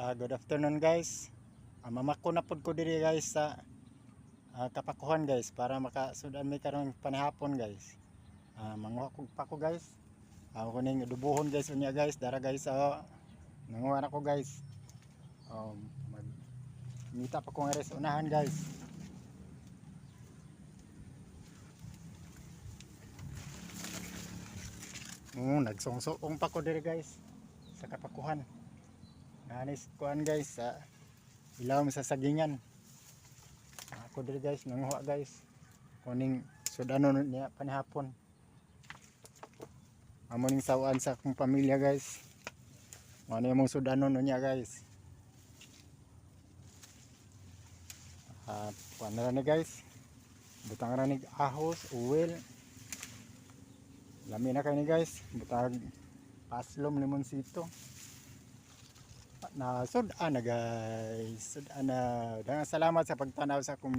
Good afternoon guys. Mamako na pod ko diri guys sa Kapakuhan guys para makasudan mi karon panihapon guys. Manguha kog pako guys. Kuning dubuhon guys unya guys, dara guys nanguha na ko guys. Magmita pa ko nga res unahan guys. Nagsungsong pa ko diri guys sa Kapakuhan. Nanis kuan guys sa ilaw sa sagingan. Ako diri guys nanguha guys. Kuning sudanon niya panihapon. Amo ning sawaan sa akong pamilya guys. Ano yung sudanon niya guys. Kuan na ni guys. Butang ra ni ahos, uwil. Lami na kay ni guys. Butang paslom limonsito. Na sudan na guys. Sudan na. Salamat sa pagtanaw sa akong